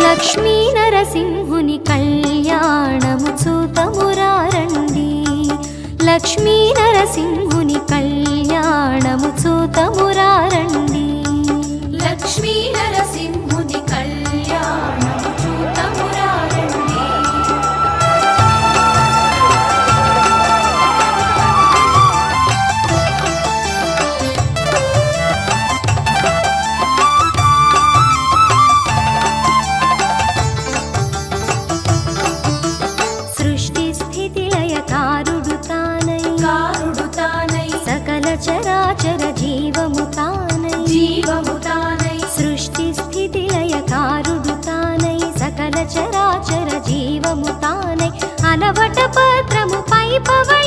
లక్ష్మీ నరసింహుని కళ్యాణము చూతమురారండి లక్ష్మీ నరసింహుని కళ్యాణము చూతమురారండి లక్ష్మీ నరసింహుని కళ్యాణము చూతమురారండి సృష్టి స్థితి లయకారుడు తానై సకల చరాచర జీవము తానై సృష్టి స్థితి లయకారుడు తానై సకల చరాచర జీవము తానై అలవట పత్రము పై పవ